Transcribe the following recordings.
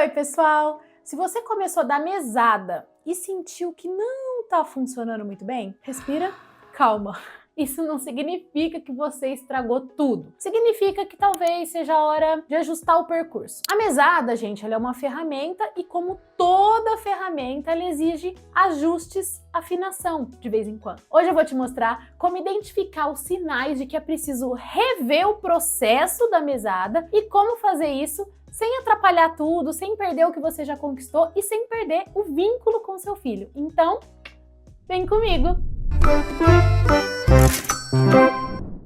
Oi, pessoal! Se você começou a dar mesada e sentiu que não está funcionando muito bem, respira, calma. Isso não significa que você estragou tudo. Significa que talvez seja a hora de ajustar o percurso. A mesada, gente, ela é uma ferramenta e como toda ferramenta, ela exige ajustes, afinação de vez em quando. Hoje eu vou te mostrar como identificar os sinais de que é preciso rever o processo da mesada e como fazer isso sem atrapalhar tudo, sem perder o que você já conquistou e sem perder o vínculo com seu filho. Então, vem comigo!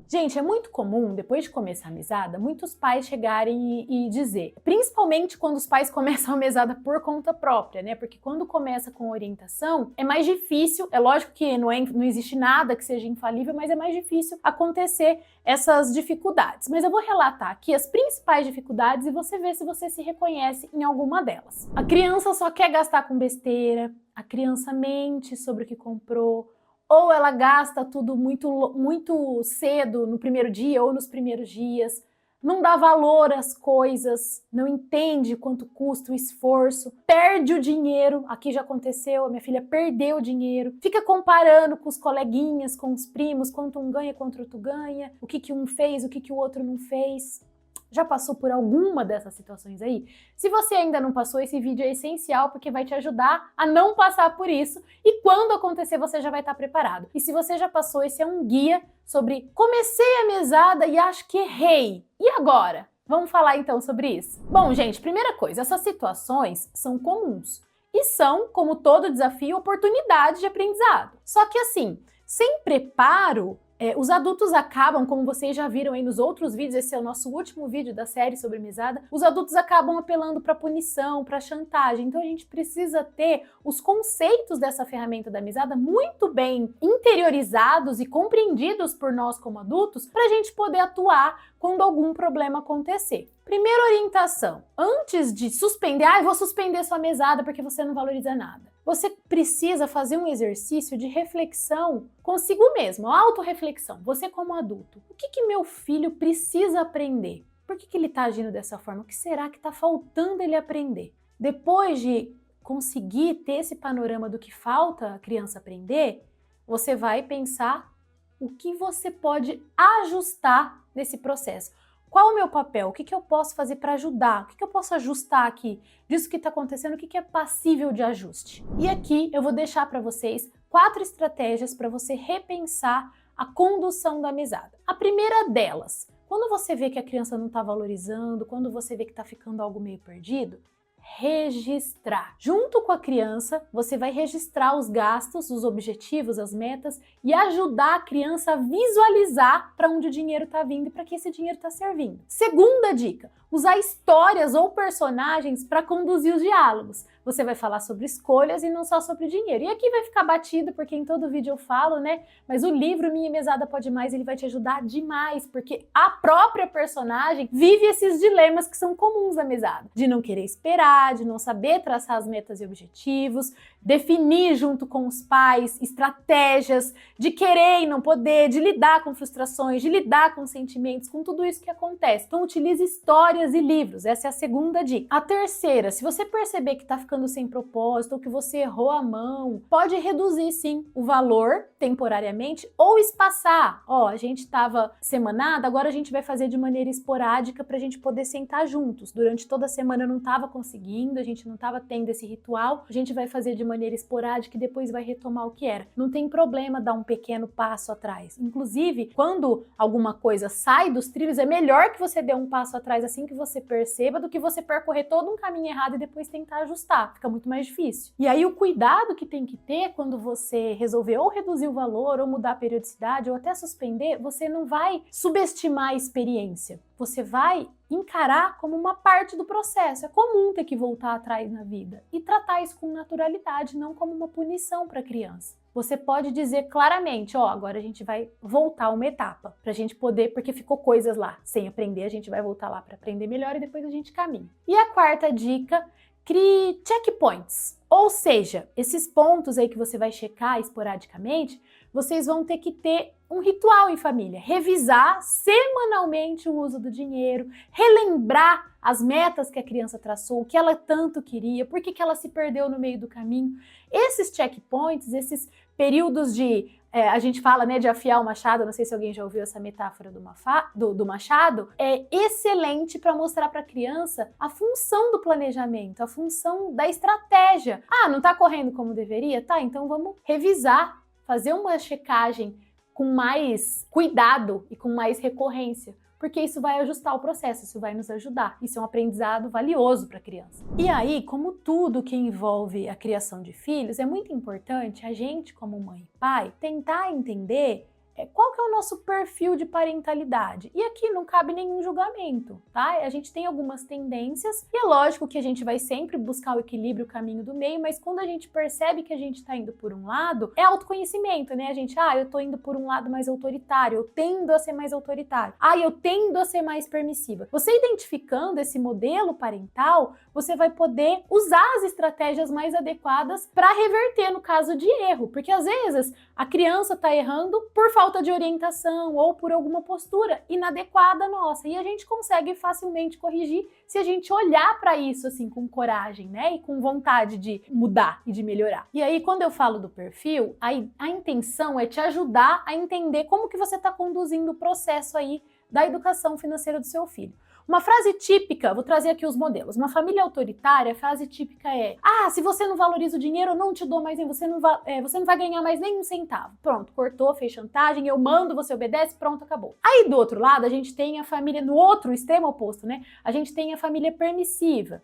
Gente, é muito comum, depois de começar a mesada, muitos pais chegarem e dizer, principalmente quando os pais começam a mesada por conta própria, né? Porque quando começa com orientação, é mais difícil, é lógico que não existe nada que seja infalível, mas é mais difícil acontecer essas dificuldades. Mas eu vou relatar aqui as principais dificuldades e você vê se você se reconhece em alguma delas. A criança só quer gastar com besteira, a criança mente sobre o que comprou, ou ela gasta tudo muito cedo no primeiro dia ou nos primeiros dias, não dá valor às coisas, não entende quanto custa o esforço, perde o dinheiro, aqui já aconteceu, a minha filha perdeu o dinheiro, fica comparando com os coleguinhas, com os primos, quanto um ganha, quanto o outro ganha, o que um fez, o que o outro não fez. Já passou por alguma dessas situações aí? Se você ainda não passou, esse vídeo é essencial porque vai te ajudar a não passar por isso e quando acontecer você já vai estar preparado. E se você já passou, esse é um guia sobre comecei a mesada e acho que errei. E agora? Vamos falar então sobre isso. Bom, gente, primeira coisa, essas situações são comuns e são, como todo desafio, oportunidade de aprendizado. Só que assim, sem preparo, os adultos acabam, como vocês já viram aí nos outros vídeos, esse é o nosso último vídeo da série sobre mesada, os adultos acabam apelando para punição, para chantagem. Então a gente precisa ter os conceitos dessa ferramenta da mesada muito bem interiorizados e compreendidos por nós como adultos para a gente poder atuar quando algum problema acontecer. Primeira orientação, antes de suspender, eu vou suspender sua mesada porque você não valoriza nada. Você precisa fazer um exercício de reflexão consigo mesmo, autorreflexão, você como adulto. O que meu filho precisa aprender? Por que ele está agindo dessa forma? O que será que está faltando ele aprender? Depois de conseguir ter esse panorama do que falta a criança aprender, você vai pensar o que você pode ajustar nesse processo. Qual o meu papel? O que eu posso fazer para ajudar? O que eu posso ajustar aqui disso que está acontecendo? O que é passível de ajuste? E aqui eu vou deixar para vocês 4 estratégias para você repensar a condução da mesada. A primeira delas, quando você vê que a criança não está valorizando, quando você vê que está ficando algo meio perdido, registrar. Junto com a criança, você vai registrar os gastos, os objetivos, as metas e ajudar a criança a visualizar para onde o dinheiro está vindo e para que esse dinheiro está servindo. Segunda dica, usar histórias ou personagens para conduzir os diálogos. Você vai falar sobre escolhas e não só sobre dinheiro. E aqui vai ficar batido, porque em todo vídeo eu falo, né? Mas o livro Minha Mesada Pode Mais, ele vai te ajudar demais, porque a própria personagem vive esses dilemas que são comuns à mesada. De não querer esperar, de não saber traçar as metas e objetivos, definir junto com os pais estratégias, de querer e não poder, de lidar com frustrações, de lidar com sentimentos, com tudo isso que acontece. Então utilize histórias e livros, essa é a segunda dica. A terceira, se você perceber que está ficando sem propósito ou que você errou a mão, pode reduzir sim o valor temporariamente ou espaçar. Ó, a gente estava semanada, agora a gente vai fazer de maneira esporádica para a gente poder sentar juntos. Durante toda a semana eu não estava conseguindo, a gente não estava tendo esse ritual, a gente vai fazer de maneira esporádica e depois vai retomar o que era. Não tem problema dar um pequeno passo atrás. Inclusive, quando alguma coisa sai dos trilhos, é melhor que você dê um passo atrás assim que você perceba do que você percorrer todo um caminho errado e depois tentar ajustar. Fica muito mais difícil. E aí o cuidado que tem que ter quando você resolver ou reduzir o valor, ou mudar a periodicidade, ou até suspender, você não vai subestimar a experiência. Você vai encarar como uma parte do processo. É comum ter que voltar atrás na vida e tratar isso com naturalidade, não como uma punição para a criança. Você pode dizer claramente, ó, agora a gente vai voltar uma etapa, pra gente poder, porque ficou coisas lá sem aprender, a gente vai voltar lá para aprender melhor e depois a gente caminha. E a quarta dica, crie checkpoints. Ou seja, esses pontos aí que você vai checar esporadicamente, vocês vão ter que ter um ritual em família, revisar semanalmente o uso do dinheiro, relembrar as metas que a criança traçou, o que ela tanto queria, por que ela se perdeu no meio do caminho. Esses checkpoints, esses períodos de, a gente fala, né, de afiar o machado, não sei se alguém já ouviu essa metáfora do machado, é excelente para mostrar para a criança a função do planejamento, a função da estratégia. Ah, não está correndo como deveria? Tá, então vamos revisar, fazer uma checagem com mais cuidado e com mais recorrência, porque isso vai ajustar o processo, isso vai nos ajudar. Isso é um aprendizado valioso para a criança. E aí, como tudo que envolve a criação de filhos, é muito importante a gente, como mãe e pai, tentar entender qual que é o nosso perfil de parentalidade. E aqui não cabe nenhum julgamento, tá? A gente tem algumas tendências e é lógico que a gente vai sempre buscar o equilíbrio, o caminho do meio, mas quando a gente percebe que a gente tá indo por um lado, é autoconhecimento, né? A gente, eu tô indo por um lado mais autoritário, eu tendo a ser mais autoritário, eu tendo a ser mais permissiva. Você identificando esse modelo parental, você vai poder usar as estratégias mais adequadas para reverter no caso de erro, porque às vezes a criança tá errando por falta de orientação ou por alguma postura inadequada nossa, e a gente consegue facilmente corrigir se a gente olhar para isso assim com coragem, né, e com vontade de mudar e de melhorar. E aí, quando eu falo do perfil, a intenção é te ajudar a entender como que você está conduzindo o processo aí da educação financeira do seu filho. Uma frase típica, vou trazer aqui os modelos. Uma família autoritária, a frase típica é: se você não valoriza o dinheiro, eu não te dou mais nem, você não vai ganhar mais nem um centavo. Pronto, cortou, fez chantagem, eu mando, você obedece, pronto, acabou. Aí do outro lado, a gente tem a família, no outro extremo oposto, né? A gente tem a família permissiva.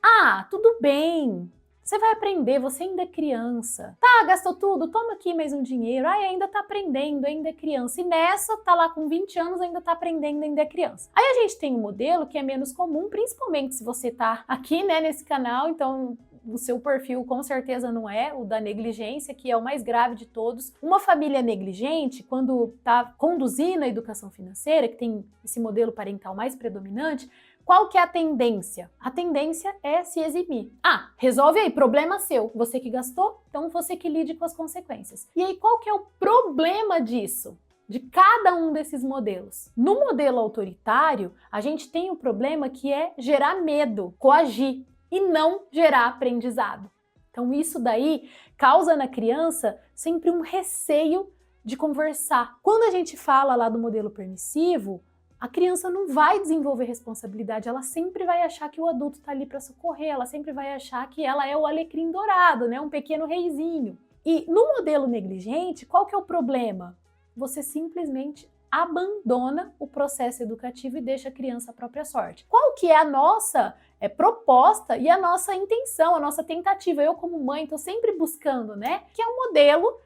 Tudo bem. Você vai aprender, você ainda é criança. Tá, gastou tudo? Toma aqui mais um dinheiro. Ainda tá aprendendo, ainda é criança. E nessa, tá lá com 20 anos, ainda tá aprendendo, ainda é criança. Aí a gente tem um modelo que é menos comum, principalmente se você tá aqui, né, nesse canal, então o seu perfil com certeza não é o da negligência, que é o mais grave de todos. Uma família negligente, quando tá conduzindo a educação financeira, que tem esse modelo parental mais predominante, qual que é a tendência? A tendência é se eximir. Resolve aí, problema seu. Você que gastou, então você que lide com as consequências. E aí, qual que é o problema disso? De cada um desses modelos. No modelo autoritário, a gente tem o problema que é gerar medo, coagir, e não gerar aprendizado. Então isso daí causa na criança sempre um receio de conversar. Quando a gente fala lá do modelo permissivo, a criança não vai desenvolver responsabilidade, ela sempre vai achar que o adulto está ali para socorrer, ela sempre vai achar que ela é o alecrim dourado, né? Um pequeno reizinho. E no modelo negligente, qual que é o problema? Você simplesmente abandona o processo educativo e deixa a criança à própria sorte. Qual que é a nossa proposta e a nossa intenção, a nossa tentativa? Eu, como mãe, estou sempre buscando, né? Que é um modelo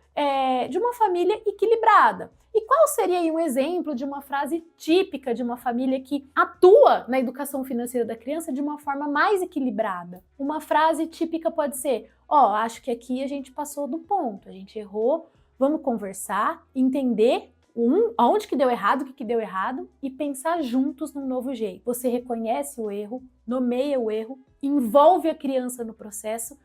de uma família equilibrada. E qual seria aí um exemplo de uma frase típica de uma família que atua na educação financeira da criança de uma forma mais equilibrada? Uma frase típica pode ser: acho que aqui a gente passou do ponto, a gente errou, vamos conversar, entender aonde que deu errado, o que deu errado e pensar juntos num novo jeito. Você reconhece o erro, nomeia o erro, envolve a criança no processo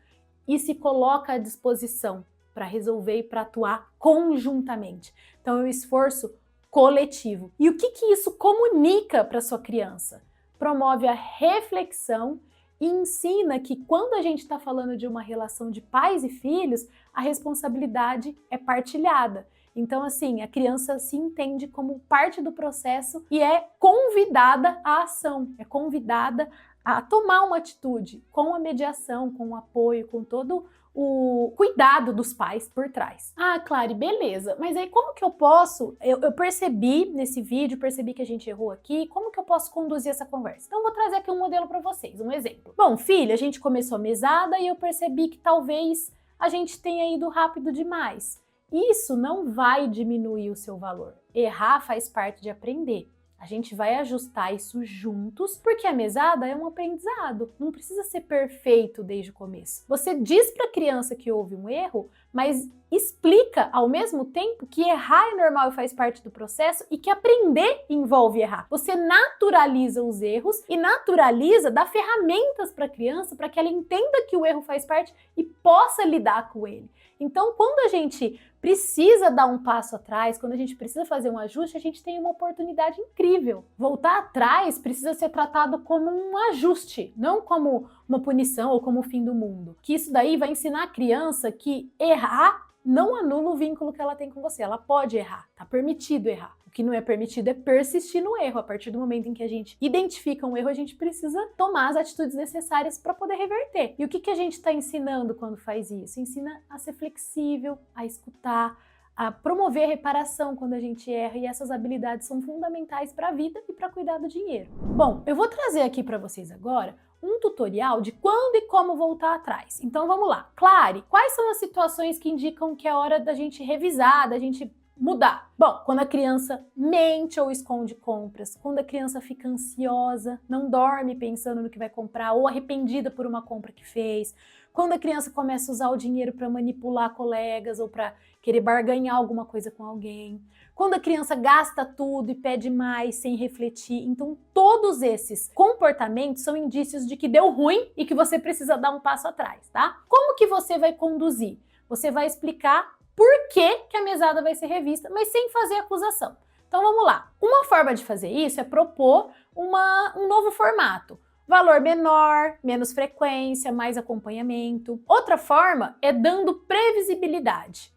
e se coloca à disposição para resolver e para atuar conjuntamente. Então é um esforço coletivo. E o que isso comunica para sua criança? Promove a reflexão e ensina que quando a gente está falando de uma relação de pais e filhos, a responsabilidade é partilhada. Então, assim, a criança se entende como parte do processo e é convidada à ação, é convidada a tomar uma atitude com a mediação, com o apoio, com todo o cuidado dos pais por trás. Clary, beleza, mas aí como que eu posso, eu percebi nesse vídeo, percebi que a gente errou aqui, como que eu posso conduzir essa conversa? Então vou trazer aqui um modelo para vocês, um exemplo. Bom, filha, a gente começou a mesada e eu percebi que talvez a gente tenha ido rápido demais. Isso não vai diminuir o seu valor. Errar faz parte de aprender. A gente vai ajustar isso juntos, porque a mesada é um aprendizado. Não precisa ser perfeito desde o começo. Você diz para a criança que houve um erro, mas explica ao mesmo tempo que errar é normal e faz parte do processo e que aprender envolve errar. Você naturaliza os erros e naturaliza, dá ferramentas para a criança para que ela entenda que o erro faz parte e possa lidar com ele. Então, quando a gente precisa dar um passo atrás, quando a gente precisa fazer um ajuste, a gente tem uma oportunidade incrível. Voltar atrás precisa ser tratado como um ajuste, não como uma punição ou como o fim do mundo. Que isso daí vai ensinar a criança que errar não anula o vínculo que ela tem com você. Ela pode errar, tá permitido errar. O que não é permitido é persistir no erro. A partir do momento em que a gente identifica um erro, a gente precisa tomar as atitudes necessárias para poder reverter. E o que a gente está ensinando quando faz isso? Ensina a ser flexível, a escutar, a promover a reparação quando a gente erra, e essas habilidades são fundamentais para a vida e para cuidar do dinheiro. Bom, eu vou trazer aqui para vocês agora um tutorial de quando e como voltar atrás. Então vamos lá. Clare, quais são as situações que indicam que é hora da gente revisar, da gente mudar? Bom, quando a criança mente ou esconde compras, quando a criança fica ansiosa, não dorme pensando no que vai comprar ou arrependida por uma compra que fez, quando a criança começa a usar o dinheiro para manipular colegas ou para querer barganhar alguma coisa com alguém, quando a criança gasta tudo e pede mais sem refletir. Então, todos esses comportamentos são indícios de que deu ruim e que você precisa dar um passo atrás, tá? Como que você vai conduzir? Você vai explicar por que a mesada vai ser revista, mas sem fazer acusação. Então, vamos lá. Uma forma de fazer isso é propor um novo formato. Valor menor, menos frequência, mais acompanhamento. Outra forma é dando previsibilidade.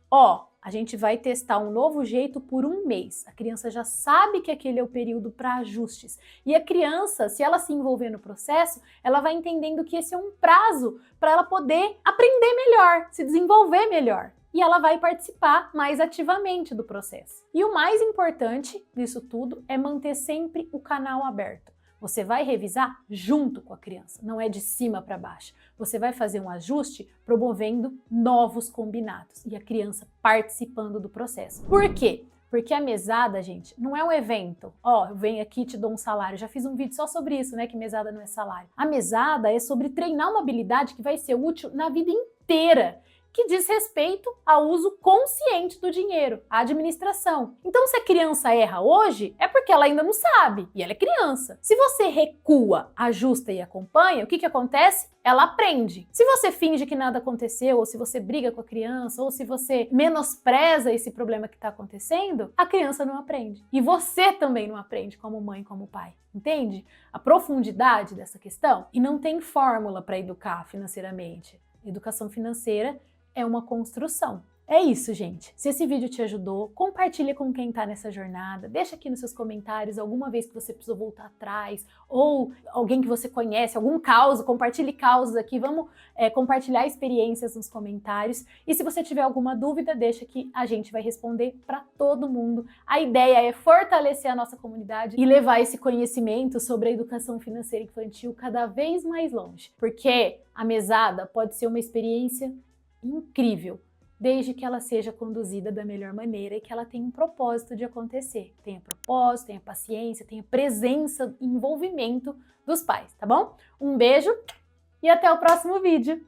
A gente vai testar um novo jeito por um mês. A criança já sabe que aquele é o período para ajustes. E a criança, se ela se envolver no processo, ela vai entendendo que esse é um prazo para ela poder aprender melhor, se desenvolver melhor. E ela vai participar mais ativamente do processo. E o mais importante disso tudo é manter sempre o canal aberto. Você vai revisar junto com a criança, não é de cima para baixo. Você vai fazer um ajuste promovendo novos combinados e a criança participando do processo. Por quê? Porque a mesada, gente, não é um evento. Eu venho aqui e te dou um salário. Já fiz um vídeo só sobre isso, né? Que mesada não é salário. A mesada é sobre treinar uma habilidade que vai ser útil na vida inteira, que diz respeito ao uso consciente do dinheiro, à administração. Então, se a criança erra hoje, é porque ela ainda não sabe, e ela é criança. Se você recua, ajusta e acompanha, o que acontece? Ela aprende. Se você finge que nada aconteceu, ou se você briga com a criança, ou se você menospreza esse problema que está acontecendo, a criança não aprende. E você também não aprende como mãe, como pai. Entende a profundidade dessa questão? E não tem fórmula para educar financeiramente. Educação financeira é uma construção. É isso, gente. Se esse vídeo te ajudou, compartilha com quem tá nessa jornada. Deixa aqui nos seus comentários alguma vez que você precisou voltar atrás, ou alguém que você conhece, algum caos, compartilhe causos aqui. Vamos compartilhar experiências nos comentários. E se você tiver alguma dúvida, deixa que a gente vai responder para todo mundo. A ideia é fortalecer a nossa comunidade e levar esse conhecimento sobre a educação financeira infantil cada vez mais longe. Porque a mesada pode ser uma experiência incrível, desde que ela seja conduzida da melhor maneira e que ela tenha um propósito de acontecer. Tenha propósito, tenha paciência, tenha presença e envolvimento dos pais, tá bom? Um beijo e até o próximo vídeo!